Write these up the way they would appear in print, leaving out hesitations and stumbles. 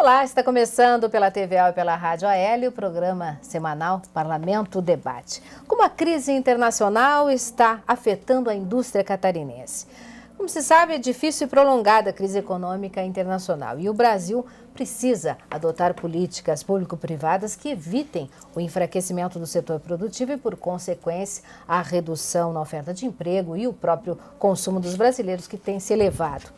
Olá, está começando pela TVO e pela Rádio AL o programa semanal Parlamento Debate. Como a crise internacional está afetando a indústria catarinense? Como se sabe, é difícil e prolongada a crise econômica internacional e o Brasil precisa adotar políticas público-privadas que evitem o enfraquecimento do setor produtivo e, por consequência, a redução na oferta de emprego e o próprio consumo dos brasileiros que tem se elevado.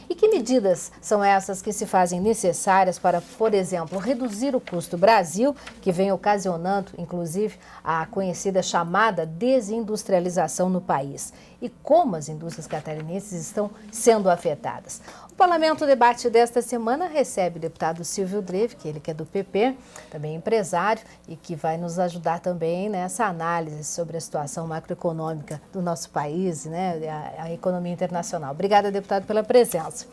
E que medidas são essas que se fazem necessárias para, por exemplo, reduzir o custo Brasil, que vem ocasionando, inclusive, a conhecida chamada desindustrialização no país? E como as indústrias catarinenses estão sendo afetadas? O Parlamento Debate desta semana recebe o deputado Silvio Dreve, que ele que é do PP, também empresário, e que vai nos ajudar também nessa análise sobre a situação macroeconômica do nosso país, né, a economia internacional. Obrigada, deputado, pela presença.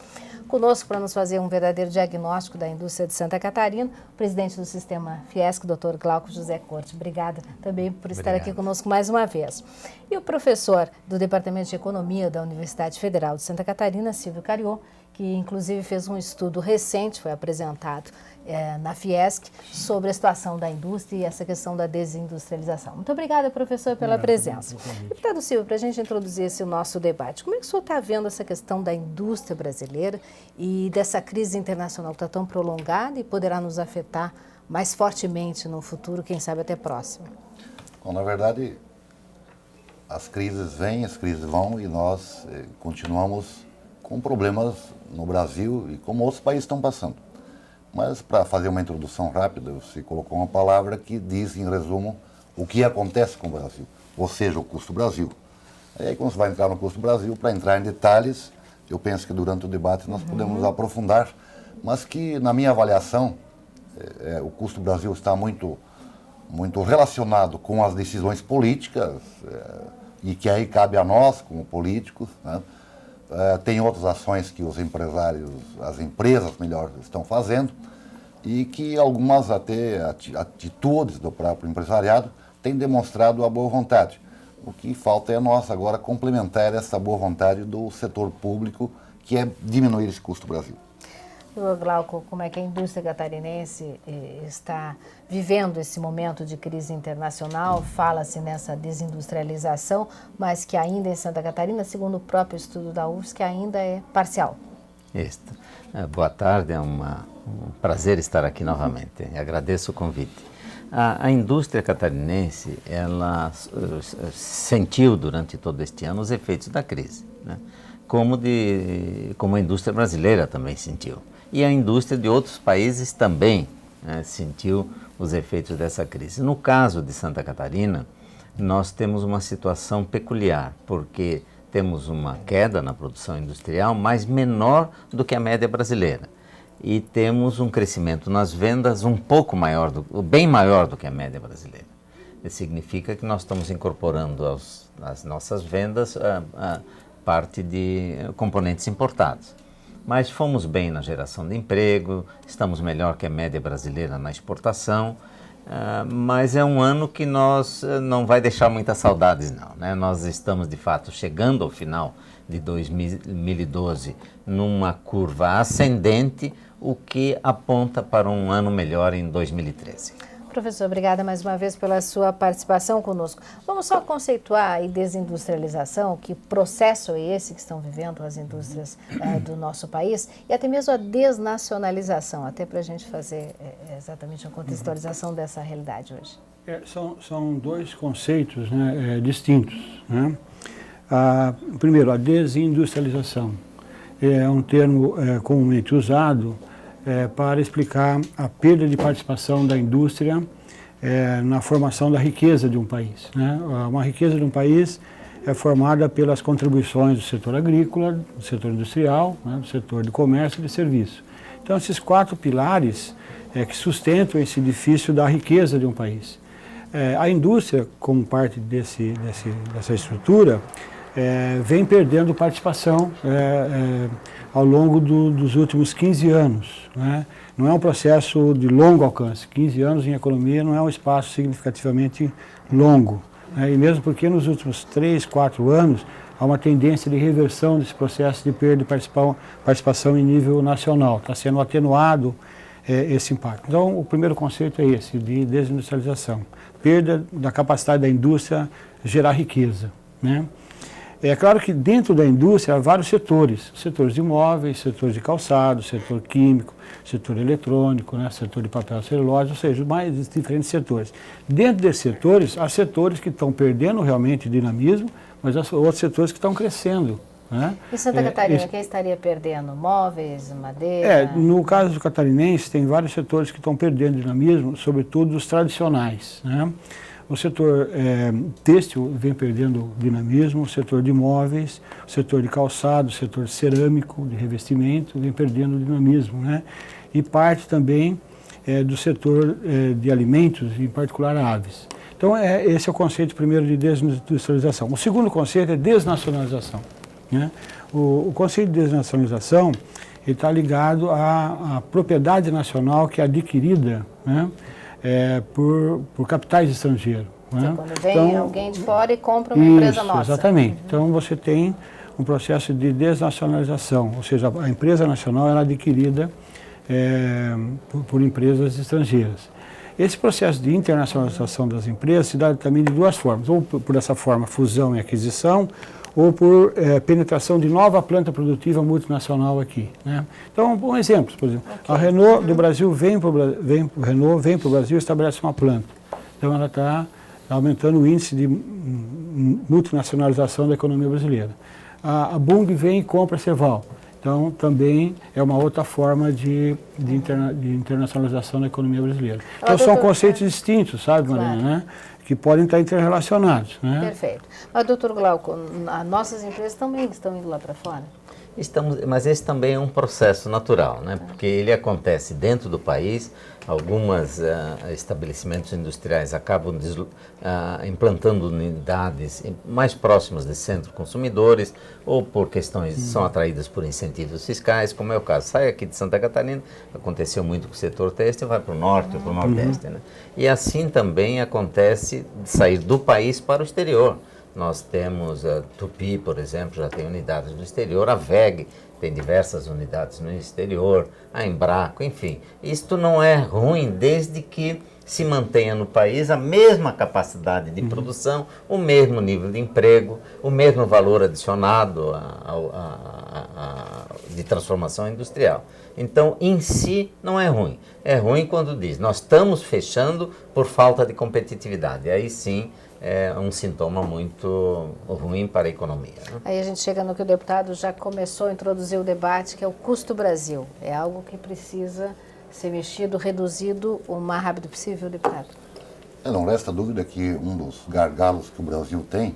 Conosco, para nos fazer um verdadeiro diagnóstico da indústria de Santa Catarina, o presidente do Sistema Fiesc, doutor Glauco José Corte. Obrigada também por estar aqui conosco mais uma vez. E o professor do Departamento de Economia da Universidade Federal de Santa Catarina, Silvio Cariô, que inclusive fez um estudo recente, foi apresentado na Fiesc, sobre a situação da indústria e essa questão da desindustrialização. Muito obrigada, professor, pela presença. Deputado Silvio, para a gente introduzir esse nosso debate, como é que o senhor está vendo essa questão da indústria brasileira e dessa crise internacional que está tão prolongada e poderá nos afetar mais fortemente no futuro, quem sabe até próximo? Bom, na verdade, as crises vêm, as crises vão e nós continuamos com problemas no Brasil e como outros países estão passando. Mas, para fazer uma introdução rápida, você colocou uma palavra que diz, em resumo, o que acontece com o Brasil, ou seja, o custo Brasil. Aí, quando você vai entrar no custo Brasil, para entrar em detalhes, eu penso que durante o debate nós podemos aprofundar, mas que, na minha avaliação, o custo Brasil está muito relacionado com as decisões políticas, e que aí cabe a nós, como políticos, né? Tem outras ações que os empresários, as empresas, melhor, estão fazendo e que algumas até atitudes do próprio empresariado têm demonstrado a boa vontade. O que falta é nós agora complementar essa boa vontade do setor público, que é diminuir esse custo do Brasil. Glauco, como é que a indústria catarinense está vivendo esse momento de crise internacional? Fala-se nessa desindustrialização, mas que ainda em Santa Catarina, segundo o próprio estudo da UFSC, ainda é parcial. Boa tarde, é um prazer estar aqui novamente. Agradeço o convite. A indústria catarinense, ela sentiu durante todo este ano os efeitos da crise, né? Como a indústria brasileira também sentiu. E a indústria de outros países também sentiu os efeitos dessa crise. No caso de Santa Catarina, nós temos uma situação peculiar, porque temos uma queda na produção industrial, mas menor do que a média brasileira. E temos um crescimento nas vendas bem maior do que a média brasileira. Isso significa que nós estamos incorporando às nossas vendas parte de componentes importados. Mas fomos bem na geração de emprego, estamos melhor que a média brasileira na exportação, mas é um ano que nós não vai deixar muitas saudades não, né? Nós estamos de fato chegando ao final de 2012 numa curva ascendente, o que aponta para um ano melhor em 2013. Professor, obrigada mais uma vez pela sua participação conosco. Vamos só conceituar a desindustrialização, que processo é esse que estão vivendo as indústrias do nosso país, e até mesmo a desnacionalização, até para a gente fazer exatamente uma contextualização dessa realidade hoje. São dois conceitos, né, distintos, né? Primeiro, a desindustrialização é um termo comumente usado para explicar a perda de participação da indústria na formação da riqueza de um país, né? Uma riqueza de um país é formada pelas contribuições do setor agrícola, do setor industrial, né, do setor de comércio e de serviço. Então, esses quatro pilares que sustentam esse edifício da riqueza de um país. A indústria, como parte dessa estrutura, vem perdendo participação ao longo dos últimos 15 anos, né? Não é um processo de longo alcance. 15 anos em economia não é um espaço significativamente longo, né? E mesmo porque nos últimos 3, 4 anos há uma tendência de reversão desse processo de perda de participação em nível nacional. Está sendo atenuado esse impacto. Então, o primeiro conceito é esse, de desindustrialização. Perda da capacidade da indústria gerar riqueza, né? É claro que dentro da indústria há vários setores de imóveis, setor de calçado, setor químico, setor eletrônico, né, setor de papel e celulose, ou seja, mais diferentes setores. Dentro desses setores, há setores que estão perdendo realmente dinamismo, mas há outros setores que estão crescendo. Né? Em Santa Catarina, quem estaria perdendo? Móveis, madeira? No caso do catarinense, tem vários setores que estão perdendo dinamismo, sobretudo os tradicionais, né? O setor têxtil vem perdendo dinamismo, o setor de imóveis, o setor de calçado, o setor cerâmico, de revestimento, vem perdendo dinamismo, né? E parte também do setor de alimentos, em particular aves. Então, esse é o conceito primeiro de desindustrialização. O segundo conceito é desnacionalização, né? O conceito de desnacionalização está ligado à propriedade nacional que é adquirida, né? Por capitais estrangeiros. Né? Quando vem alguém de fora e compra uma empresa nossa. Exatamente. Então você tem um processo de desnacionalização, ou seja, a empresa nacional era adquirida por empresas estrangeiras. Esse processo de internacionalização das empresas se dá também de duas formas, ou por essa forma, fusão e aquisição, ou por penetração de nova planta produtiva multinacional aqui, né? Então, um exemplo, por exemplo, a Renault do Brasil vem para o Brasil e estabelece uma planta. Então, ela está aumentando o índice de multinacionalização da economia brasileira. A Bung vem e compra a Ceval. Então, também é uma outra forma de internacionalização da economia brasileira. Então, são conceitos distintos, sabe, Marina, claro, né? Que podem estar interrelacionados, né? Perfeito. Mas, doutor Glauco, as nossas empresas também estão indo lá para fora? Mas esse também é um processo natural, né? Porque ele acontece dentro do país. Alguns estabelecimentos industriais acabam implantando unidades mais próximas de centros consumidores, ou por questões são atraídas por incentivos fiscais, como é o caso. Sai aqui de Santa Catarina, aconteceu muito com o setor têxtil, vai para o norte ou para o nordeste, né? E assim também acontece de sair do país para o exterior. Nós temos a Tupi, por exemplo, já tem unidades no exterior, a WEG tem diversas unidades no exterior, a Embraco, enfim. Isto não é ruim desde que se mantenha no país a mesma capacidade de produção, o mesmo nível de emprego, o mesmo valor adicionado de transformação industrial. Então, em si, não é ruim. É ruim quando diz, nós estamos fechando por falta de competitividade. Aí sim, é um sintoma muito ruim para a economia, né? Aí a gente chega no que o deputado já começou a introduzir o debate, que é o custo Brasil. É algo que precisa ser mexido, reduzido o mais rápido possível, deputado? Não resta dúvida que um dos gargalos que o Brasil tem,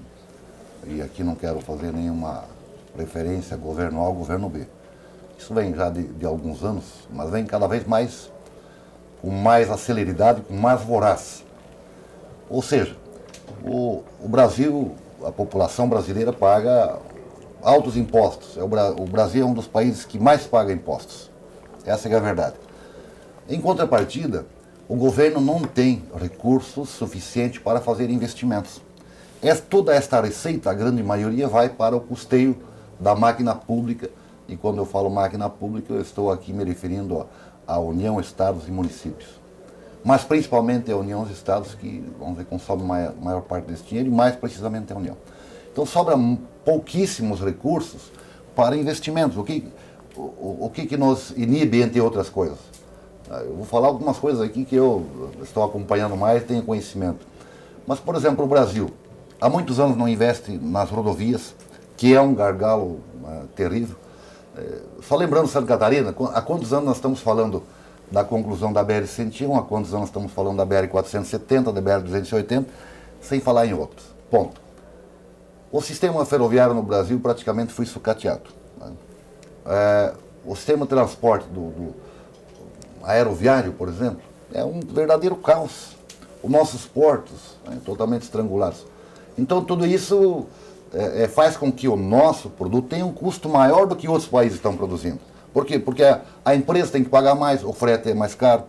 e aqui não quero fazer nenhuma referência a governo A ou governo B, isso vem já de alguns anos, mas vem cada vez mais, com mais aceleridade, com mais voraz. Ou seja, o Brasil, a população brasileira paga altos impostos. O Brasil é um dos países que mais paga impostos. Essa é a verdade. Em contrapartida, o governo não tem recursos suficientes para fazer investimentos. Toda esta receita, a grande maioria, vai para o custeio da máquina pública. E quando eu falo máquina pública, eu estou aqui me referindo à União, Estados e Municípios. Mas principalmente a União, os Estados, que, vamos dizer, consomem a maior parte desse dinheiro, e mais precisamente a União. Então sobra pouquíssimos recursos para investimentos. O que nos inibe, entre outras coisas? Eu vou falar algumas coisas aqui que eu estou acompanhando mais e tenho conhecimento. Mas, por exemplo, o Brasil, há muitos anos não investe nas rodovias, que é um gargalo terrível. Só lembrando Santa Catarina, há quantos anos nós estamos falando da conclusão da BR-101, há quantos anos estamos falando da BR-470, da BR-280, sem falar em outros. Ponto. O sistema ferroviário no Brasil praticamente foi sucateado, né? O sistema de transporte do aeroviário, por exemplo, é um verdadeiro caos. Os nossos portos, né, totalmente estrangulados. Então tudo isso faz com que o nosso produto tenha um custo maior do que outros países estão produzindo. Por quê? Porque a empresa tem que pagar mais, o frete é mais caro,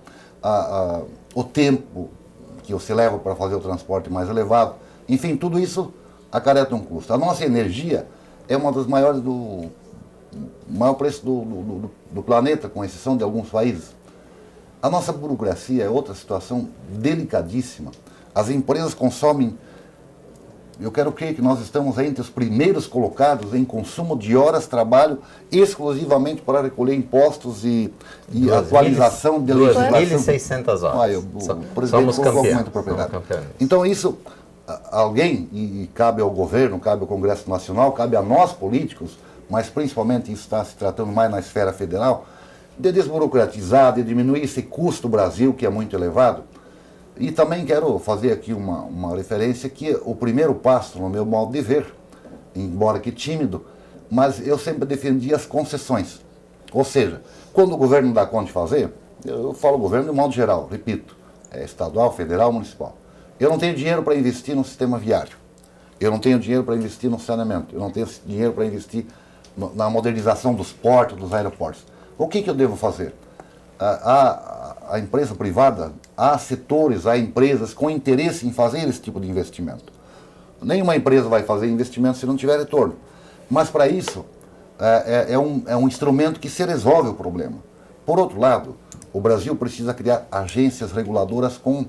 o tempo que você leva para fazer o transporte é mais elevado. Enfim, tudo isso acarreta um custo. A nossa energia é uma das maiores maior preço do planeta, com exceção de alguns países. A nossa burocracia é outra situação delicadíssima. As empresas consomem, eu quero crer que nós estamos entre os primeiros colocados em consumo de horas de trabalho exclusivamente para recolher impostos e atualização de legislação. 2.600 horas. O presidente colocou muito propriedade. Então isso, alguém, e cabe ao governo, cabe ao Congresso Nacional, cabe a nós políticos, mas principalmente isso está se tratando mais na esfera federal, de desburocratizar, de diminuir esse custo do Brasil, que é muito elevado. E também quero fazer aqui uma referência que o primeiro passo, no meu modo de ver, embora que tímido, mas eu sempre defendi as concessões. Ou seja, quando o governo não dá conta de fazer, eu falo governo de modo geral, repito, é estadual, federal, municipal. Eu não tenho dinheiro para investir no sistema viário, eu não tenho dinheiro para investir no saneamento, eu não tenho dinheiro para investir na modernização dos portos, dos aeroportos. O que eu devo fazer? A empresa privada, há setores, há empresas com interesse em fazer esse tipo de investimento. Nenhuma empresa vai fazer investimento se não tiver retorno. Mas para isso, é um instrumento que se resolve o problema. Por outro lado, o Brasil precisa criar agências reguladoras com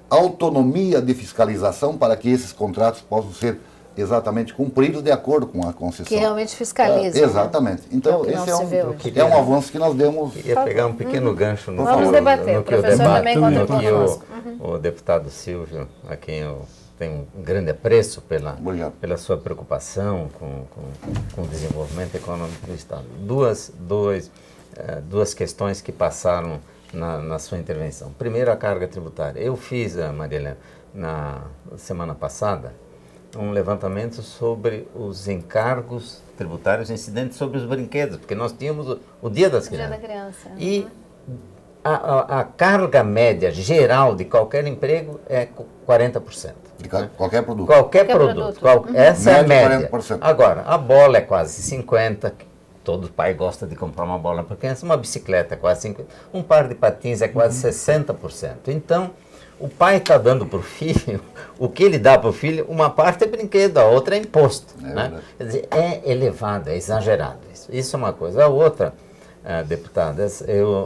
autonomia de fiscalização para que esses contratos possam ser exatamente cumpridos de acordo com a concessão. Que realmente fiscaliza. Exatamente. Então, esse é um avanço que nós demos. Queria pegar um pequeno gancho no Vamos debater. O professor também conta conosco. O deputado Silvio, a quem eu tenho um grande apreço pela sua preocupação com o desenvolvimento econômico do Estado. Duas questões que passaram na sua intervenção. Primeiro, a carga tributária. Eu fiz, Maria Helena, na semana passada, um levantamento sobre os encargos tributários incidentes sobre os brinquedos, porque nós tínhamos o Dia das Crianças. Dia da Criança. E a carga média geral de qualquer emprego é 40%. De qualquer produto. Qualquer produto. Essa é a média. 40%. Agora, a bola é quase 50%. Todo pai gosta de comprar uma bola para criança, uma bicicleta é quase 50%, um par de patins é quase 60%. Então, o pai está dando para o filho, o que ele dá para o filho, uma parte é brinquedo, a outra é imposto. Né? Quer dizer, é elevado, é exagerado isso. Isso é uma coisa. A outra, deputada,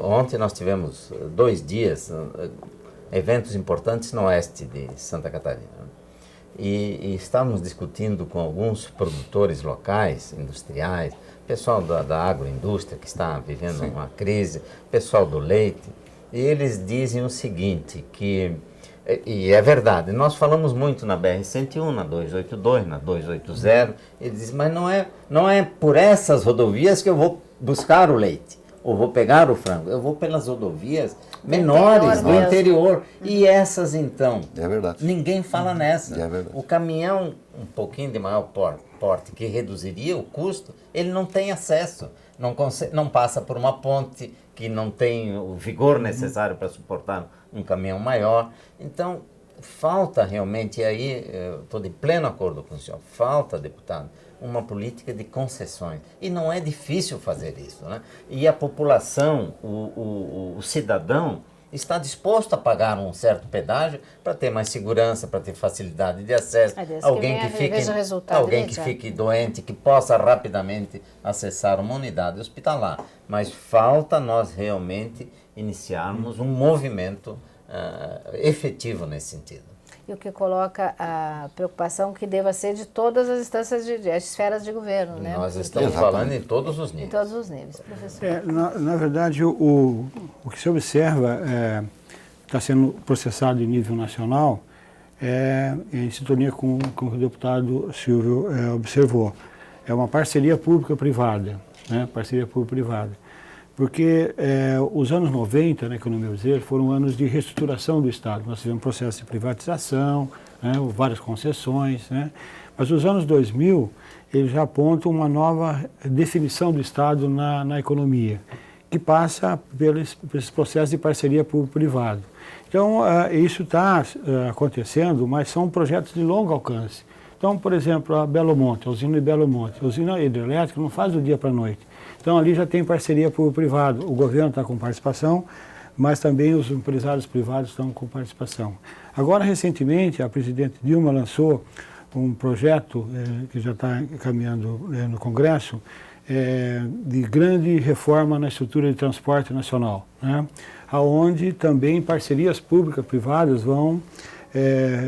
ontem nós tivemos 2 dias, eventos importantes no oeste de Santa Catarina. E estávamos discutindo com alguns produtores locais, industriais, pessoal da agroindústria que está vivendo uma crise, pessoal do leite. E eles dizem o seguinte, e é verdade, nós falamos muito na BR-101, na 282, na 280, eles dizem, mas não é por essas rodovias que eu vou buscar o leite, ou vou pegar o frango, eu vou pelas rodovias menores do interior. E essas então, ninguém fala nessa. O caminhão um pouquinho de maior porte, que reduziria o custo, ele não tem acesso, não passa por uma ponte, que não tem o vigor necessário para suportar um caminhão maior. Então, falta realmente, e aí estou de pleno acordo com o senhor, falta, deputado, uma política de concessões. E não é difícil fazer isso, né? E a população, o cidadão, está disposto a pagar um certo pedágio para ter mais segurança, para ter facilidade de acesso, alguém que fique doente, que possa rapidamente acessar uma unidade hospitalar. Mas falta nós realmente iniciarmos um movimento efetivo nesse sentido. E o que coloca a preocupação que deva ser de todas as instâncias, as esferas de governo, né? Nós estamos falando em todos os níveis. Em todos os níveis, professor. Na verdade, o que se observa está sendo processado em nível nacional, em sintonia com o que o deputado Silvio observou. É uma parceria pública-privada, né? Parceria pública-privada. Porque os anos 90 na economia brasileira foram anos de reestruturação do Estado. Nós tivemos um processo de privatização, né, várias concessões, né? Mas os anos 2000, eles já apontam uma nova definição do Estado na economia, que passa pelos processos de parceria público-privado. Então, isso está acontecendo, mas são projetos de longo alcance. Então, por exemplo, a Belo Monte, a usina de Belo Monte, a usina hidrelétrica não faz do dia para a noite. Então, ali já tem parceria público-privado. O governo está com participação, mas também os empresários privados estão com participação. Agora, recentemente, a presidente Dilma lançou um projeto que já está caminhando no Congresso, de grande reforma na estrutura de transporte nacional, né? Onde também parcerias públicas privadas vão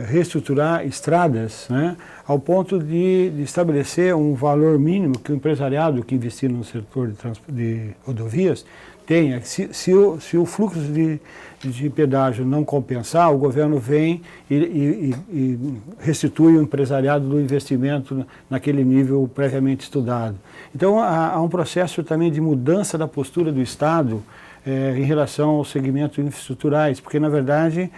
reestruturar estradas, né? Ao ponto de estabelecer um valor mínimo que o empresariado que investir no setor de rodovias tenha. Se o fluxo de pedágio não compensar, o governo vem e restitui o empresariado do investimento naquele nível previamente estudado. Então, há um processo também de mudança da postura do Estado em relação aos segmentos infraestruturais, porque, na verdade,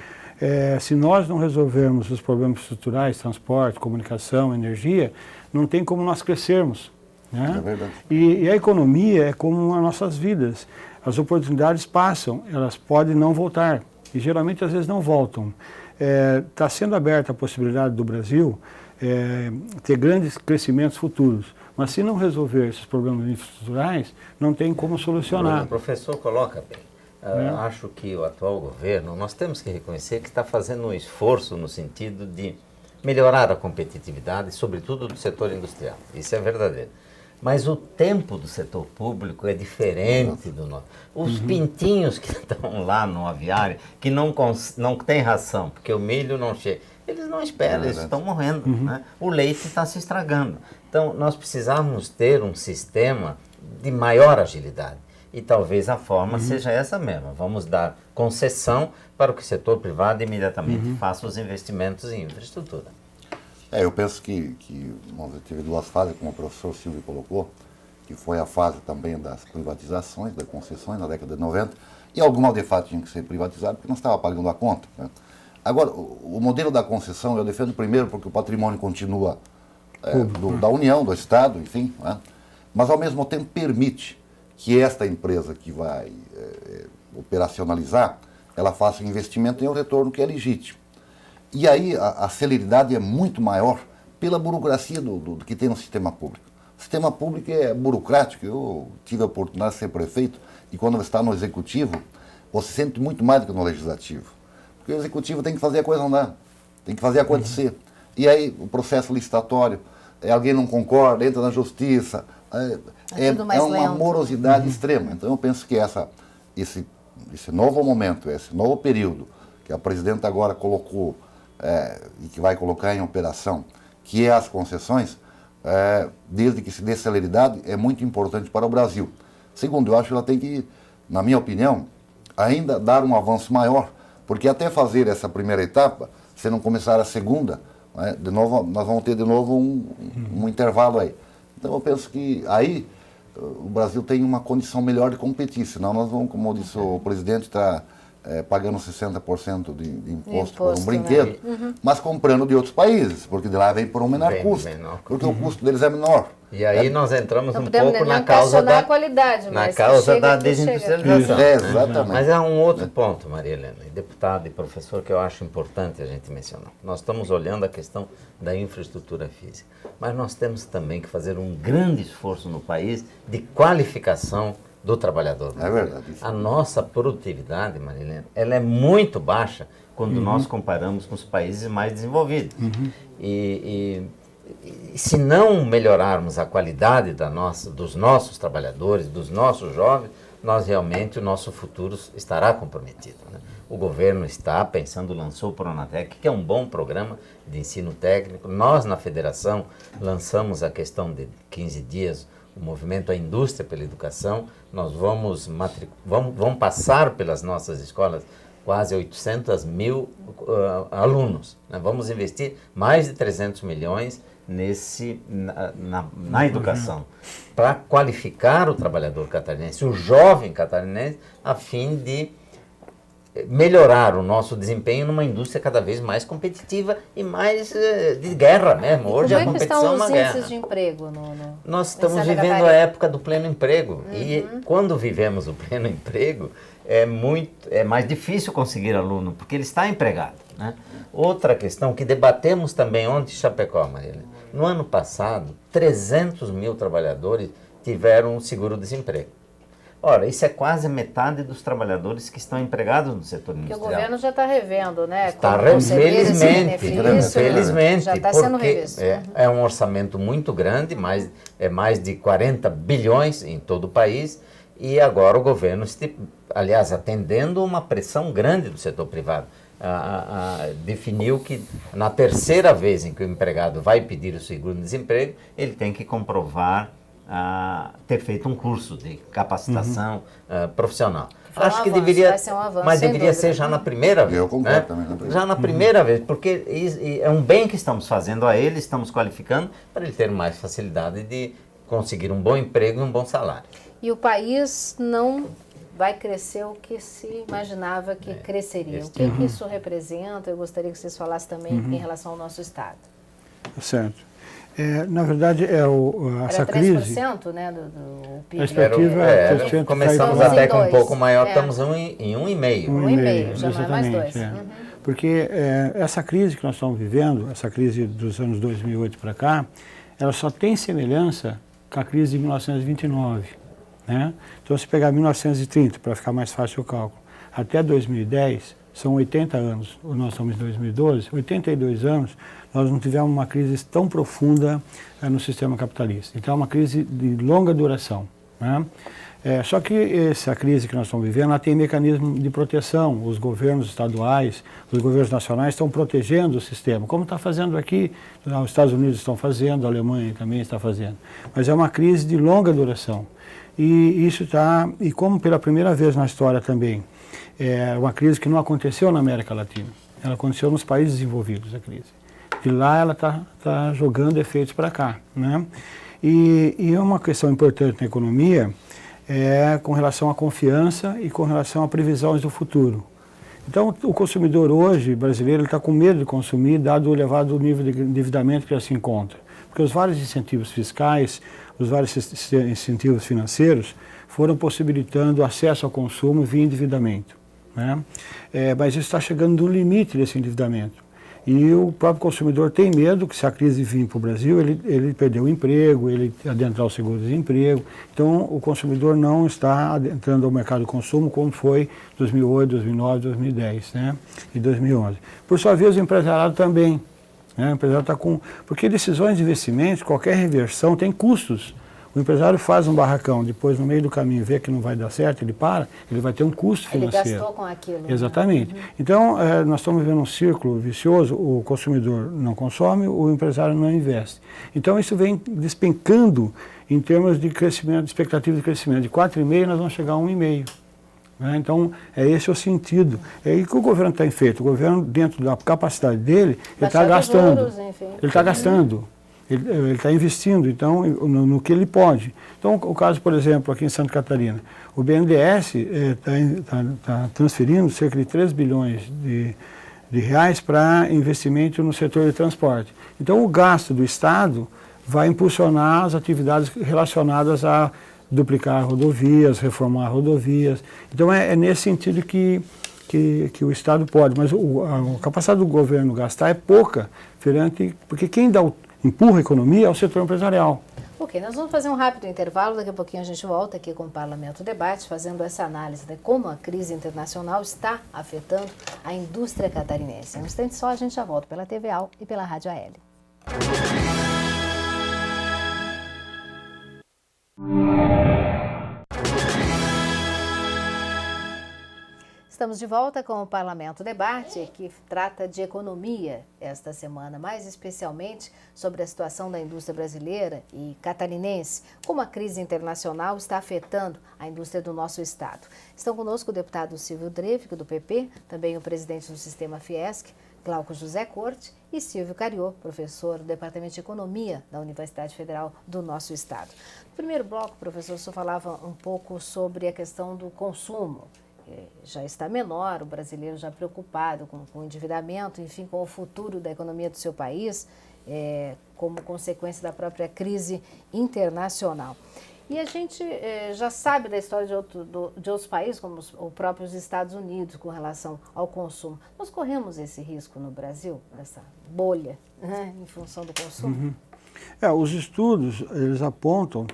se nós não resolvermos os problemas estruturais, transporte, comunicação, energia, não tem como nós crescermos, né? É verdade. E a economia é como as nossas vidas. As oportunidades passam, elas podem não voltar, e geralmente às vezes não voltam. Está sendo aberta a possibilidade do Brasil ter grandes crescimentos futuros, mas se não resolver esses problemas infraestruturais, não tem como solucionar. O professor coloca bem. Acho que o atual governo, nós temos que reconhecer que está fazendo um esforço no sentido de melhorar a competitividade, sobretudo do setor industrial. Isso é verdadeiro. Mas o tempo do setor público é diferente do nosso. Os pintinhos que estão lá no aviário, que não têm ração, porque o milho não chega, eles não esperam, eles estão morrendo. Né? O leite está se estragando. Então, nós precisamos ter um sistema de maior agilidade. E talvez a forma seja essa mesma. Vamos dar concessão para que o setor privado imediatamente faça os investimentos em infraestrutura. Eu penso que teve duas fases, como o professor Silvio colocou, que foi a fase também das privatizações, das concessões na década de 90, e algumas de fato tinham que ser privatizadas porque não estava pagando a conta. Né? Agora, o modelo da concessão eu defendo primeiro porque o patrimônio continua da União, do Estado, enfim, né? Mas ao mesmo tempo permite que esta empresa que vai operacionalizar, ela faça um investimento em um retorno que é legítimo. E aí a celeridade é muito maior pela burocracia do que tem no sistema público. O sistema público é burocrático. Eu tive a oportunidade de ser prefeito e quando você está no executivo, você sente muito mais do que no legislativo. Porque o executivo tem que fazer a coisa andar, tem que fazer acontecer. E aí o processo licitatório, alguém não concorda, entra na justiça, é uma morosidade extrema. Então eu penso que esse novo momento, esse novo período que a presidenta agora colocou e que vai colocar em operação, que é as concessões, desde que se dê celeridade, é muito importante para o Brasil. Segundo, eu acho que ela tem que, na minha opinião, ainda dar um avanço maior, porque até fazer essa primeira etapa, se não começar a segunda, de novo, nós vamos ter de novo um intervalo aí. Então eu penso que aí o Brasil tem uma condição melhor de competir, senão nós vamos, como disse o presidente, estar pagando 60% de imposto por um brinquedo, né? Mas comprando de outros países, porque de lá vem por um menor custo, porque o custo deles é menor. E aí nós entramos um pouco na causa da qualidade, na causa da desindustrialização. Exatamente. Mas há um outro ponto, Maria Helena, deputado e professor, que eu acho importante a gente mencionar. Nós estamos olhando a questão da infraestrutura física, mas nós temos também que fazer um grande esforço no país de qualificação do trabalhador. É verdade. A nossa produtividade, Maria Helena, ela é muito baixa quando nós comparamos com os países mais desenvolvidos. E se não melhorarmos a qualidade dos nossos trabalhadores, dos nossos jovens, o nosso futuro estará comprometido. Né? O governo está pensando, lançou o Pronatec, que é um bom programa de ensino técnico. Nós, na federação, lançamos a questão de 15 dias, o movimento A Indústria pela Educação. Nós vamos passar pelas nossas escolas quase 800 mil alunos. Né? Vamos investir mais de 300 milhões na educação, para qualificar o trabalhador catarinense, o jovem catarinense, a fim de melhorar o nosso desempenho numa indústria cada vez mais competitiva e mais de guerra mesmo. Hoje a competição é uma guerra. Como é que estão os índices de emprego? Nós estamos vivendo a época do pleno emprego. E quando vivemos o pleno emprego, é mais difícil conseguir aluno, porque ele está empregado. Né? Outra questão que debatemos também ontem em Chapecó, Marília. No ano passado, 300 mil trabalhadores tiveram seguro-desemprego. Ora, isso é quase metade dos trabalhadores que estão empregados no setor Porque o industrial. governo já está revendo, né? Está, como conceder esse felizmente, benefício, já está sendo revisto. É um orçamento muito grande, é mais de 40 bilhões em todo o país, e agora o governo, aliás, atendendo uma pressão grande do setor privado, definiu que na terceira vez em que o empregado vai pedir o seguro-desemprego, ele tem que comprovar ter feito um curso de capacitação profissional. Acho que deveria, mas deveria ser já na primeira vez. Eu concordo também. Já na primeira vez, porque é um bem que estamos fazendo a ele, estamos qualificando para ele ter mais facilidade de conseguir um bom emprego e um bom salário. E o país não vai crescer o que se imaginava que cresceria. O que isso representa? Eu gostaria que vocês falassem também em relação ao nosso Estado. Certo. Na verdade, essa Era 3%, crise... né, do PIB. A expectativa é 3%. Começamos caiu até em com um 2. pouco maior, estamos em 1,5. 1,5, já não é mais exatamente, 2. Porque essa crise que nós estamos vivendo, essa crise dos anos 2008 para cá, ela só tem semelhança com a crise de 1929. Né? Então, se pegar 1930, para ficar mais fácil o cálculo, até 2010, são 80 anos, nós estamos em 2012, 82 anos, nós não tivemos uma crise tão profunda no sistema capitalista. Então, é uma crise de longa duração. Né? Só que essa crise que nós estamos vivendo, ela tem mecanismo de proteção. Os governos estaduais, os governos nacionais estão protegendo o sistema, como está fazendo aqui, os Estados Unidos estão fazendo, a Alemanha também está fazendo. Mas é uma crise de longa duração. E isso e como pela primeira vez na história também, é uma crise que não aconteceu na América Latina, ela aconteceu nos países desenvolvidos, a crise. De lá ela está jogando efeitos para cá. Né? E uma questão importante na economia com relação à confiança e com relação a previsões do futuro. Então, o consumidor hoje, brasileiro, está com medo de consumir, dado o elevado nível de endividamento que já se encontra. Porque os vários incentivos fiscais, os vários incentivos financeiros foram possibilitando acesso ao consumo via endividamento. Né? Mas isso está chegando no limite desse endividamento. E o próprio consumidor tem medo que se a crise vir para o Brasil, ele perder o emprego, ele adentrar o seguro-desemprego. Então, o consumidor não está adentrando ao mercado de consumo como foi 2008, 2009, 2010, né? E 2011. Por sua vez, o empresariado também. Né? O empresariado está com... Porque decisões de investimentos, qualquer reversão tem custos. O empresário faz um barracão, depois no meio do caminho vê que não vai dar certo, ele vai ter um custo financeiro. Ele gastou com aquilo. Exatamente. Né? Então, nós estamos vivendo um círculo vicioso, o consumidor não consome, o empresário não investe. Então, isso vem despencando em termos de crescimento, de expectativa de crescimento. De 4,5 nós vamos chegar a 1,5. Né? Então, esse é o sentido. É aí que o governo tem feito. O governo, dentro da capacidade dele, ele está gastando. Ele está gastando. Ele está investindo, então, no que ele pode. Então, o caso, por exemplo, aqui em Santa Catarina, o BNDES está transferindo cerca de 3 bilhões de reais para investimento no setor de transporte. Então, o gasto do Estado vai impulsionar as atividades relacionadas a duplicar rodovias, reformar rodovias. Então, é nesse sentido que o Estado pode, mas a capacidade do governo gastar é pouca, porque quem empurra a economia é o setor empresarial. Ok, nós vamos fazer um rápido intervalo, daqui a pouquinho a gente volta aqui com o Parlamento Debate, fazendo essa análise de como a crise internacional está afetando a indústria catarinense. Em um instante só, a gente já volta pela TVA e pela Rádio AL. Estamos de volta com o Parlamento Debate, que trata de economia esta semana, mais especialmente sobre a situação da indústria brasileira e catarinense, como a crise internacional está afetando a indústria do nosso estado. Estão conosco o deputado Silvio Dreyfus, do PP, também o presidente do Sistema Fiesc, Glauco José Corte, e Silvio Cariô, professor do Departamento de Economia da Universidade Federal do nosso estado. No primeiro bloco, professor, o senhor falava um pouco sobre a questão do consumo. Já está menor, o brasileiro já preocupado com o endividamento, enfim, com o futuro da economia do seu país, como consequência da própria crise internacional. E a gente já sabe da história de outros países, como os próprios Estados Unidos, com relação ao consumo. Nós corremos esse risco no Brasil, dessa bolha, né, em função do consumo? Os estudos, eles apontam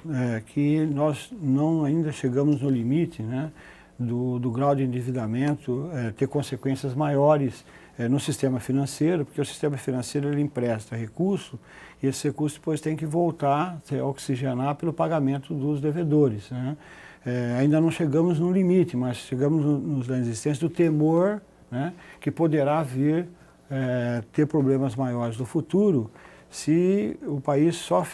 que nós não ainda chegamos no limite, né, do grau de endividamento ter consequências maiores no sistema financeiro, porque o sistema financeiro ele empresta recurso e esse recurso depois tem que voltar a oxigenar pelo pagamento dos devedores, né? Ainda não chegamos no limite, mas chegamos na existência do temor, né, que poderá vir ter problemas maiores no futuro se o país só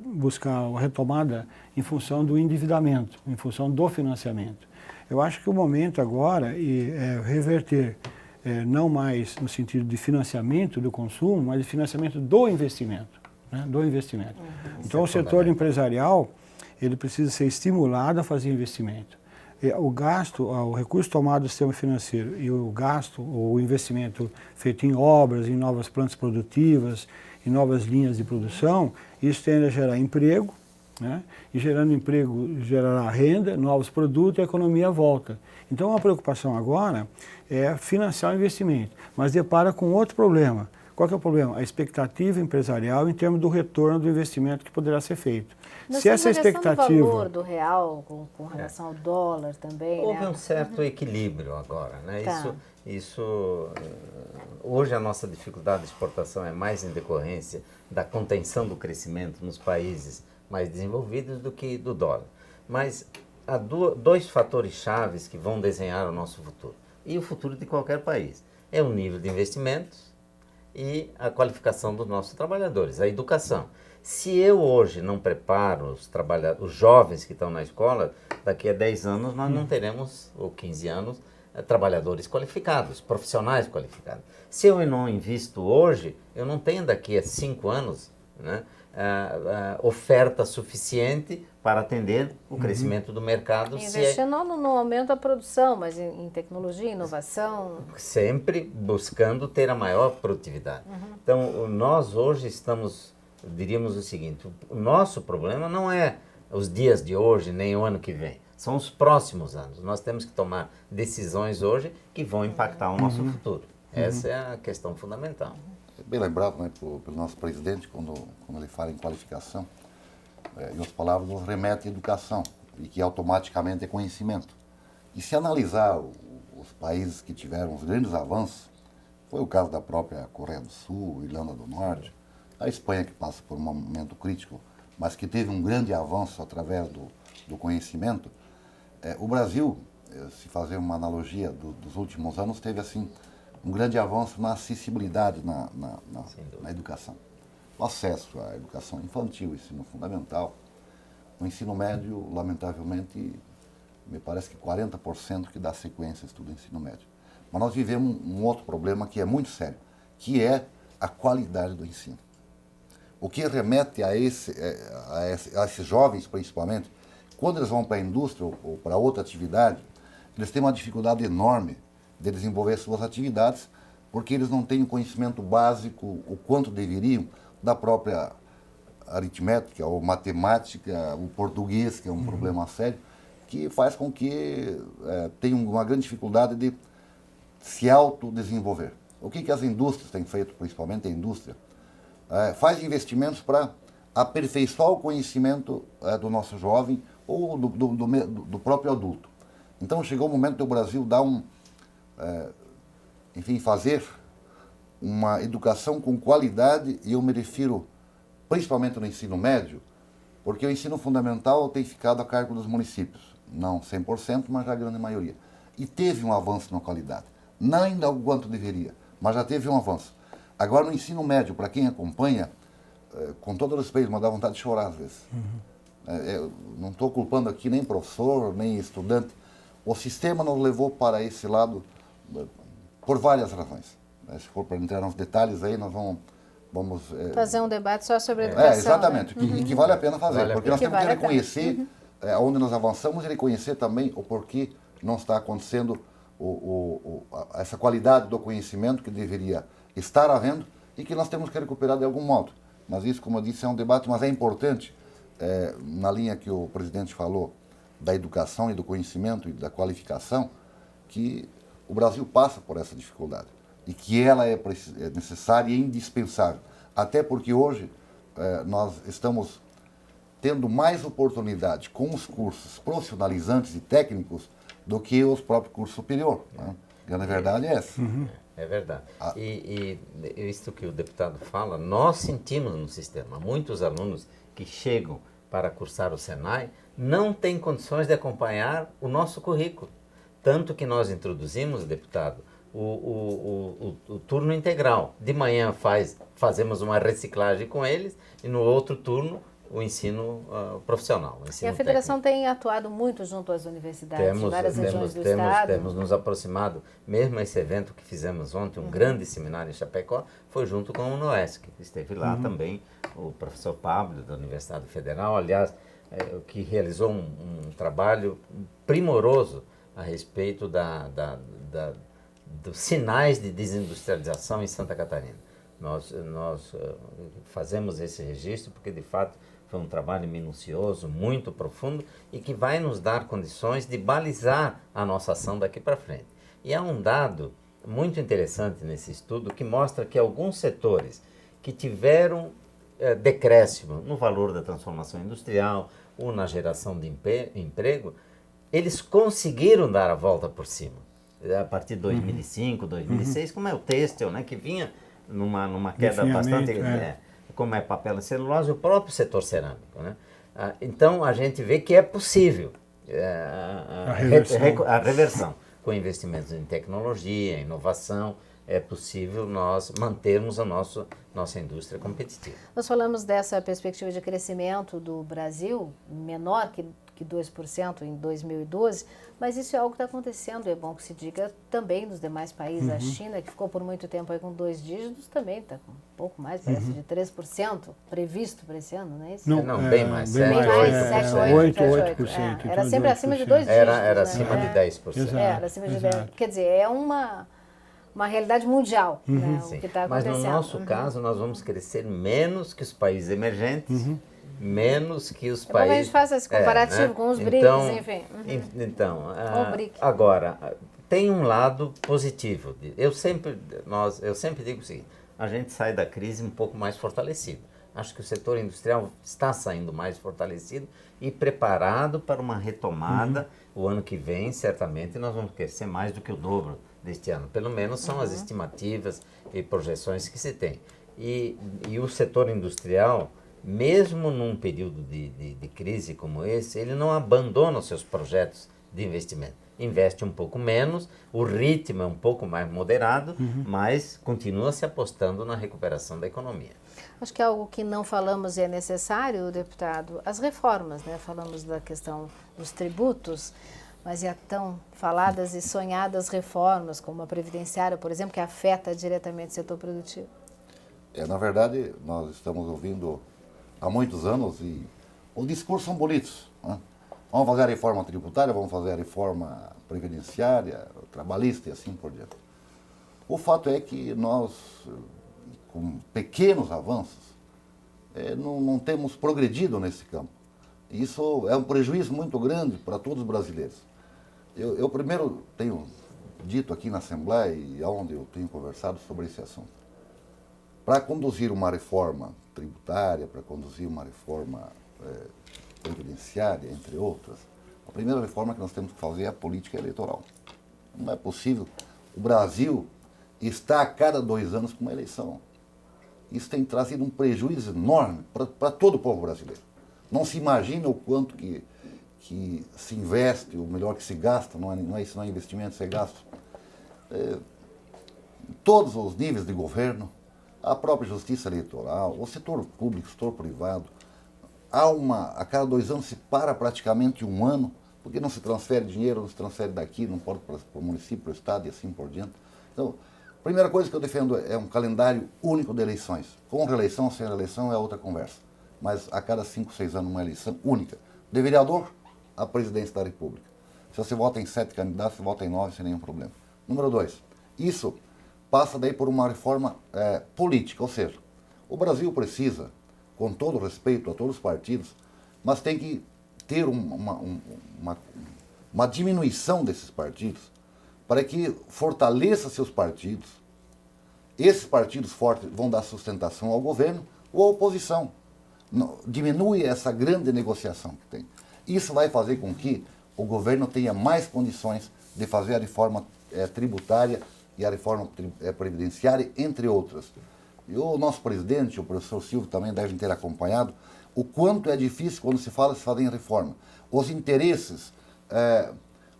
buscar a retomada em função do endividamento, em função do financiamento. Eu acho que o momento agora é reverter, não mais no sentido de financiamento do consumo, mas de financiamento do investimento. Né, do investimento. Então o setor empresarial ele precisa ser estimulado a fazer investimento. O recurso tomado do sistema financeiro e o gasto, o investimento feito em obras, em novas plantas produtivas, em novas linhas de produção, isso tende a gerar emprego, né? E gerando emprego gerará renda, novos produtos e a economia volta. Então a preocupação agora é financiar o investimento, mas depara com outro problema. Qual que é o problema? A expectativa empresarial em termos do retorno do investimento que poderá ser feito. Se essa expectativa do valor do real com relação ao dólar também, houve né? um certo equilíbrio agora, né? Tá. Hoje a nossa dificuldade de exportação é mais em decorrência da contenção do crescimento nos países mais desenvolvidos do que do dólar. Mas há dois fatores chaves que vão desenhar o nosso futuro e o futuro de qualquer país. É o nível de investimentos e a qualificação dos nossos trabalhadores, a educação. Se eu hoje não preparo os jovens que estão na escola, daqui a 10 anos nós não teremos, ou 15 anos, trabalhadores qualificados, profissionais qualificados. Se eu não invisto hoje, eu não tenho daqui a 5 anos, né, oferta suficiente para atender o crescimento do mercado. Investindo no aumento da produção, mas em tecnologia, inovação. Sempre buscando ter a maior produtividade. Então, nós hoje diríamos o seguinte, o nosso problema não é os dias de hoje, nem o ano que vem, são os próximos anos. Nós temos que tomar decisões hoje que vão impactar o nosso futuro. Essa é a questão fundamental. Bem lembrado, né, pelo nosso presidente, quando ele fala em qualificação, em outras palavras, nos remete à educação, e que automaticamente é conhecimento. E se analisar os países que tiveram os grandes avanços, foi o caso da própria Coreia do Sul, Irlanda do Norte, a Espanha, que passa por um momento crítico, mas que teve um grande avanço através do conhecimento, o Brasil, se fazer uma analogia dos últimos anos, teve assim um grande avanço na acessibilidade na educação. O acesso à educação infantil, ensino fundamental. No ensino médio, lamentavelmente, me parece que 40% que dá sequência ao estudo do ensino médio. Mas nós vivemos um outro problema que é muito sério, que é a qualidade do ensino. O que remete a esses jovens, principalmente, quando eles vão para a indústria ou para outra atividade, eles têm uma dificuldade enorme de desenvolver suas atividades, porque eles não têm o conhecimento básico, o quanto deveriam, da própria aritmética ou matemática, o português, que é um problema sério, que faz com que tenham uma grande dificuldade de se autodesenvolver. O que as indústrias têm feito, principalmente a indústria? Faz investimentos para aperfeiçoar o conhecimento do nosso jovem ou do próprio adulto. Então chegou o momento do Brasil dar fazer uma educação com qualidade, e eu me refiro principalmente no ensino médio, porque o ensino fundamental tem ficado a cargo dos municípios, não 100%, mas já a grande maioria. E teve um avanço na qualidade, não ainda o quanto deveria, mas já teve um avanço. Agora no ensino médio, para quem acompanha, com todo respeito, mas dá vontade de chorar às vezes. Não estou culpando aqui nem professor, nem estudante. O sistema nos levou para esse lado por várias razões. Se for para entrar nos detalhes aí, nós vamos fazer um debate só sobre educação. Exatamente, né? que vale a pena fazer, porque nós temos que reconhecer onde nós avançamos e reconhecer também o porquê não está acontecendo essa qualidade do conhecimento que deveria estar havendo e que nós temos que recuperar de algum modo. Mas isso, como eu disse, é um debate, mas é importante, na linha que o presidente falou, da educação e do conhecimento e da qualificação, que o Brasil passa por essa dificuldade e que ela é necessária e indispensável. Até porque hoje nós estamos tendo mais oportunidade com os cursos profissionalizantes e técnicos do que os próprios cursos superiores. Né? A grande verdade é essa. É verdade. E isso que o deputado fala, nós sentimos no sistema. Muitos alunos que chegam para cursar o Senai não têm condições de acompanhar o nosso currículo. Tanto que nós introduzimos, deputado, o turno integral. De manhã fazemos uma reciclagem com eles e no outro turno o ensino profissional. O ensino E a federação técnico. tem atuado muito junto às universidades, em várias regiões do estado. Temos nos aproximado, mesmo esse evento que fizemos ontem, um grande seminário em Chapecó, foi junto com o Noesc. Esteve lá também o professor Pablo, da Universidade Federal, aliás, que realizou um trabalho primoroso a respeito dos sinais de desindustrialização em Santa Catarina. Nós fazemos esse registro porque, de fato, foi um trabalho minucioso, muito profundo e que vai nos dar condições de balizar a nossa ação daqui para frente. E há um dado muito interessante nesse estudo que mostra que alguns setores que tiveram decréscimo no valor da transformação industrial ou na geração de emprego, eles conseguiram dar a volta por cima. A partir de 2005, 2006, como é o têxtil, né, que vinha numa queda bastante... como é papel e celulose, o próprio setor cerâmico. Né? Então, a gente vê que é possível a reversão. Com investimentos em tecnologia, inovação, é possível nós mantermos a nossa indústria competitiva. Nós falamos dessa perspectiva de crescimento do Brasil, menor que 2% em 2012, mas isso é algo que está acontecendo, é bom que se diga também nos demais países. A China, que ficou por muito tempo aí com 2 dígitos, também está com um pouco mais, parece de 3% previsto para esse ano, não é isso? Não, bem mais. Bem mais, 8%. Era sempre acima de 2 dígitos. Era acima de 10%. Exato, Era acima de 10%. Quer dizer, é uma realidade mundial, né, o que está acontecendo. Mas no nosso caso, nós vamos crescer menos que os países emergentes, menos que os países... A gente faça esse comparativo com os BRICS, enfim. Então, O BRIC. agora, tem um lado positivo. Eu sempre digo o seguinte, a gente sai da crise um pouco mais fortalecido. Acho que o setor industrial está saindo mais fortalecido e preparado para uma retomada. O ano que vem, certamente, nós vamos crescer mais do que o dobro deste ano. Pelo menos são as estimativas e projeções que se tem. E o setor industrial, mesmo num período de crise como esse, ele não abandona os seus projetos de investimento. Investe um pouco menos, o ritmo é um pouco mais moderado, mas continua se apostando na recuperação da economia. Acho que é algo que não falamos e é necessário, deputado, as reformas, né? Falamos da questão dos tributos, mas e a tão faladas e sonhadas reformas, como a previdenciária, por exemplo, que afeta diretamente o setor produtivo. Na verdade, nós estamos ouvindo há muitos anos e os discursos são bonitos. Né? Vamos fazer a reforma tributária, vamos fazer a reforma previdenciária, trabalhista e assim por diante. O fato é que nós, com pequenos avanços, não temos progredido nesse campo. Isso é um prejuízo muito grande para todos os brasileiros. Eu primeiro tenho dito aqui na Assembleia e onde eu tenho conversado sobre esse assunto. Para conduzir uma reforma tributária, para conduzir uma reforma previdenciária, entre outras, a primeira reforma que nós temos que fazer é a política eleitoral. Não é possível. O Brasil está a cada 2 anos com uma eleição. Isso tem trazido um prejuízo enorme para todo o povo brasileiro. Não se imagina o quanto que se investe, ou melhor, que se gasta, isso não é investimento, isso é gasto. Todos os níveis de governo, a própria justiça eleitoral, o setor público, o setor privado, a cada 2 anos se para praticamente 1 ano, porque não se transfere dinheiro, não se transfere daqui, não pode para o município, para o estado e assim por diante. Então, a primeira coisa que eu defendo é um calendário único de eleições. Com reeleição, sem reeleição é outra conversa. Mas a cada 5, 6 anos uma eleição única. De vereador à presidência da República. Se você vota em 7 candidatos, você vota em 9 sem nenhum problema. Número 2, isso passa daí por uma reforma política, ou seja, o Brasil precisa, com todo respeito a todos os partidos, mas tem que ter uma diminuição desses partidos para que fortaleça seus partidos. Esses partidos fortes vão dar sustentação ao governo ou à oposição. diminui essa grande negociação que tem. Isso vai fazer com que o governo tenha mais condições de fazer a reforma tributária e a reforma previdenciária, entre outras. E o nosso presidente, o professor Silvio, também devem ter acompanhado o quanto é difícil quando se fala de fazer em reforma. Os interesses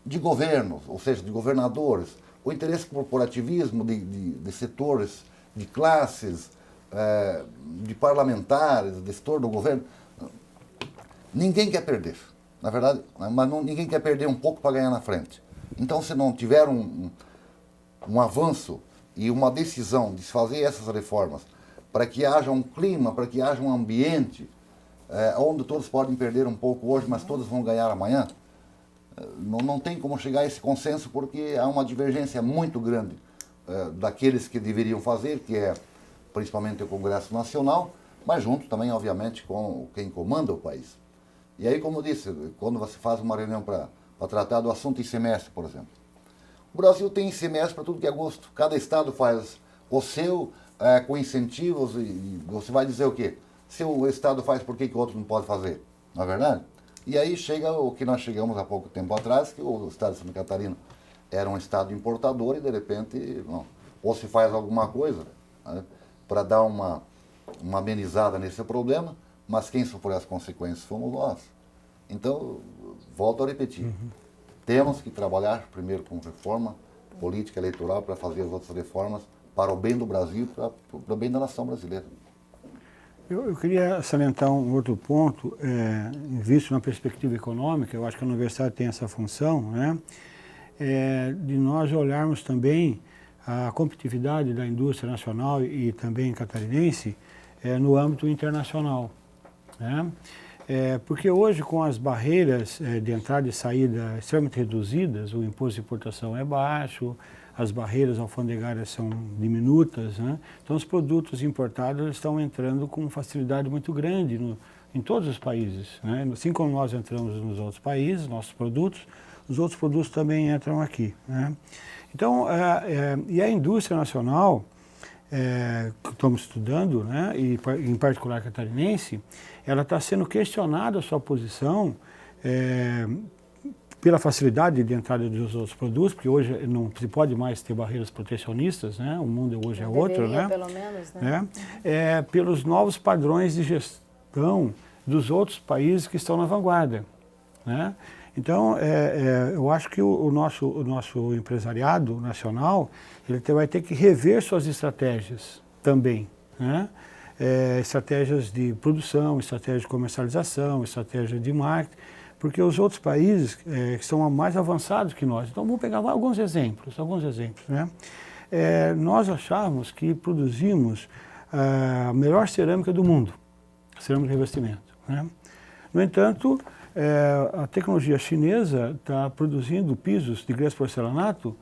de governos, ou seja, de governadores, o interesse corporativismo de setores, de classes, de parlamentares, de setor do governo, ninguém quer perder, na verdade, mas ninguém quer perder um pouco para ganhar na frente. Então, se não tiver um avanço e uma decisão de se fazer essas reformas para que haja um clima, para que haja um ambiente onde todos podem perder um pouco hoje, mas todos vão ganhar amanhã, não tem como chegar a esse consenso, porque há uma divergência muito grande daqueles que deveriam fazer, que é principalmente o Congresso Nacional, mas junto também, obviamente, com quem comanda o país. E aí, como eu disse, quando você faz uma reunião para tratar do assunto em semestre, por exemplo, o Brasil tem semestre para tudo que é gosto. Cada estado faz o seu com incentivos e você vai dizer o quê? Se o estado faz, por que o outro não pode fazer? Não é verdade? E aí chega o que nós chegamos há pouco tempo atrás, que o estado de Santa Catarina era um estado importador e de repente, ou se faz alguma coisa, né, para dar uma amenizada nesse problema, mas quem sofreu as consequências fomos nós. Então, volto a repetir, temos que trabalhar primeiro com reforma política eleitoral para fazer as outras reformas para o bem do Brasil, para o bem da nação brasileira. Eu queria salientar um outro ponto, visto na perspectiva econômica, eu acho que a universidade tem essa função, né, de nós olharmos também a competitividade da indústria nacional e também catarinense no âmbito internacional, né? Porque hoje, com as barreiras de entrada e saída extremamente reduzidas, o imposto de importação é baixo, as barreiras alfandegárias são diminutas, né? Então os produtos importados estão entrando com facilidade muito grande em todos os países, né? Assim como nós entramos nos outros países, nossos produtos, os outros produtos também entram aqui, né? Então, e a indústria nacional, que estamos estudando, né, e em particular catarinense, ela está sendo questionada a sua posição pela facilidade de entrada dos outros produtos, porque hoje não se pode mais ter barreiras protecionistas, né? O mundo hoje é outro, né? Pelo menos, né? Pelos novos padrões de gestão dos outros países que estão na vanguarda, né? Então, eu acho que o nosso empresariado nacional, ele vai ter que rever suas estratégias também, né? Estratégias de produção, estratégia de comercialização, estratégia de marketing, porque os outros países que são mais avançados que nós. Então, vamos pegar alguns exemplos, né? Nós achávamos que produzimos a melhor cerâmica do mundo, cerâmica de revestimento, né? No entanto, a tecnologia chinesa está produzindo pisos de grãos de porcelanato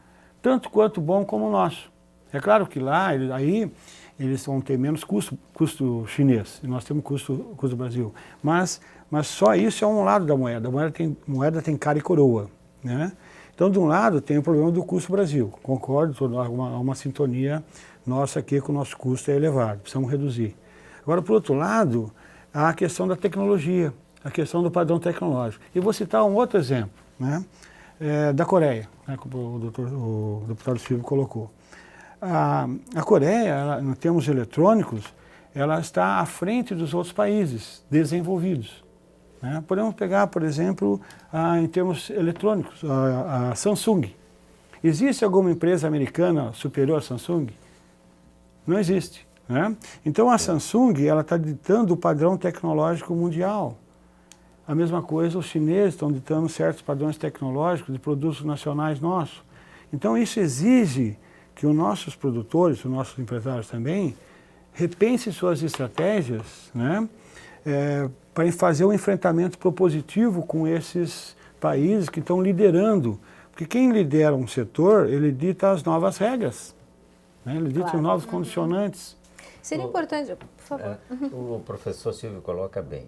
tanto quanto bom como o nosso. É claro que lá, eles vão ter menos custo chinês, e nós temos custo Brasil. Mas só isso é um lado da moeda. A moeda tem cara e coroa, né? Então, de um lado, tem o problema do custo Brasil. Concordo, há uma sintonia nossa aqui que o nosso custo é elevado, precisamos reduzir. Agora, por outro lado, há a questão da tecnologia, a questão do padrão tecnológico. E vou citar um outro exemplo, né, da Coreia, né, que o deputado Silvio colocou. A Coreia, em termos eletrônicos, ela está à frente dos outros países desenvolvidos, né? Podemos pegar, por exemplo, em termos eletrônicos, a Samsung. Existe alguma empresa americana superior à Samsung? Não existe, né? Então a Samsung está ditando o padrão tecnológico mundial. A mesma coisa, os chineses estão ditando certos padrões tecnológicos de produtos nacionais nossos. Então isso exige que os nossos produtores, os nossos empresários também, repensem suas estratégias, né, para fazer um enfrentamento propositivo com esses países que estão liderando. Porque quem lidera um setor, ele dita as novas regras, né, ele dita os novos condicionantes. Seria importante, por favor. O professor Silvio coloca bem.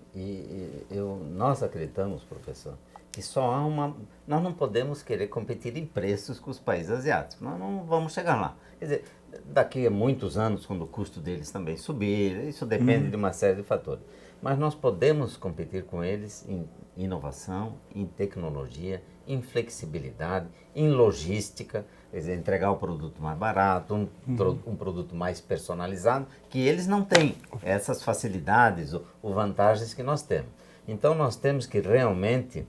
Nós acreditamos, professor, que só há nós não podemos querer competir em preços com os países asiáticos. Nós não vamos chegar lá. Quer dizer, daqui a muitos anos, quando o custo deles também subir, isso depende de uma série de fatores. Mas nós podemos competir com eles em inovação, em tecnologia, em flexibilidade, em logística, quer dizer, entregar o produto mais barato, um produto mais personalizado, que eles não têm essas facilidades ou vantagens que nós temos. Então nós temos que realmente,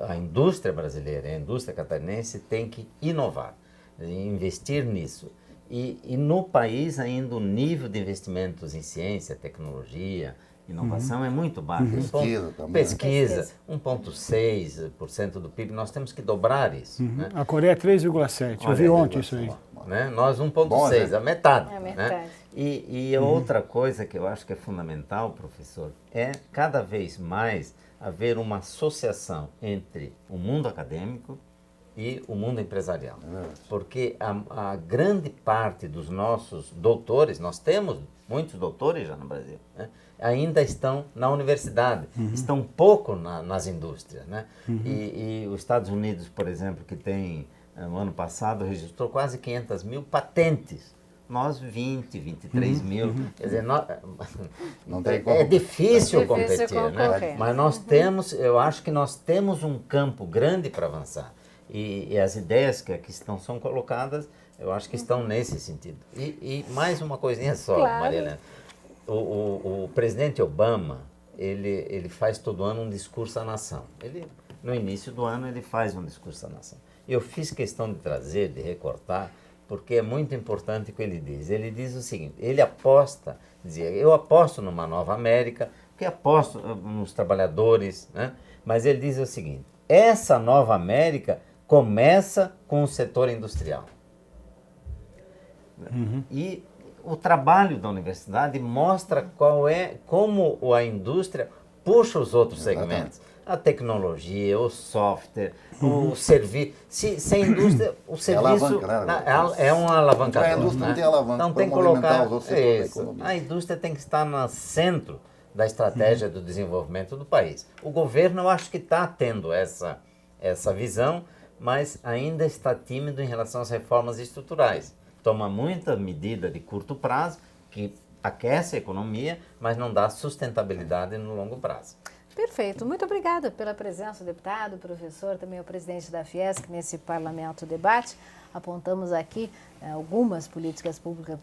a indústria brasileira, a indústria catarinense tem que inovar, investir nisso. E no país ainda o nível de investimentos em ciência, tecnologia, inovação é muito baixo. Pesquisa também. Pesquisa, 1,6% do PIB, nós temos que dobrar isso. Né? A Coreia é 3,7%. Eu vi ontem isso aí. Né? Nós 1,6%, a metade. É a metade. Né? E outra coisa que eu acho que é fundamental, professor, é cada vez mais haver uma associação entre o mundo acadêmico e o mundo empresarial. Porque a grande parte dos nossos doutores, nós temos muitos doutores já no Brasil, né? Ainda estão na universidade, estão pouco nas indústrias. Né? E os Estados Unidos, por exemplo, que tem, no ano passado, registrou quase 500 mil patentes. Nós 23 mil. Quer dizer, Não tem como. é difícil competir, competir, né? Mas nós temos, eu acho que nós temos um campo grande para avançar. E as ideias que aqui são colocadas, eu acho que estão nesse sentido. E mais uma coisinha só, Claro. Maria Helena. O presidente Obama, ele faz todo ano um discurso à nação. No início do ano, ele faz um discurso à nação. Eu fiz questão de trazer, de recortar, porque é muito importante o que ele diz. Ele diz o seguinte, ele aposta, dizia, eu aposto numa nova América, porque aposto nos trabalhadores, né? Mas ele diz o seguinte, essa nova América começa com o setor industrial. E o trabalho da universidade mostra como a indústria puxa os outros segmentos. A tecnologia, o software, o serviço. Se a indústria, o serviço é um alavancador. A indústria não tem alavanca, Então tem que colocar os outros setores da economia. A indústria tem que estar no centro da estratégia do desenvolvimento do país. O governo, eu acho que está tendo essa visão, mas ainda está tímido em relação às reformas estruturais. Toma muita medida de curto prazo, que aquece a economia, mas não dá sustentabilidade no longo prazo. Perfeito. Muito obrigada pela presença, deputado, professor, também o presidente da Fiesc nesse Parlamento Debate. Apontamos aqui algumas políticas públicas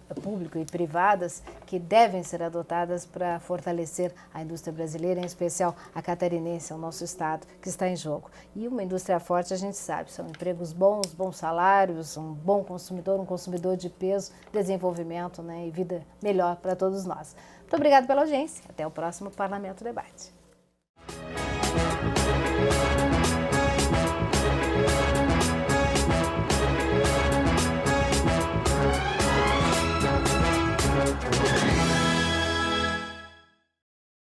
e privadas que devem ser adotadas para fortalecer a indústria brasileira, em especial a catarinense, o nosso estado, que está em jogo. E uma indústria forte, a gente sabe, são empregos bons, bons salários, um bom consumidor, um consumidor de peso, desenvolvimento, né, e vida melhor para todos nós. Muito obrigada pela audiência. Até o próximo Parlamento Debate.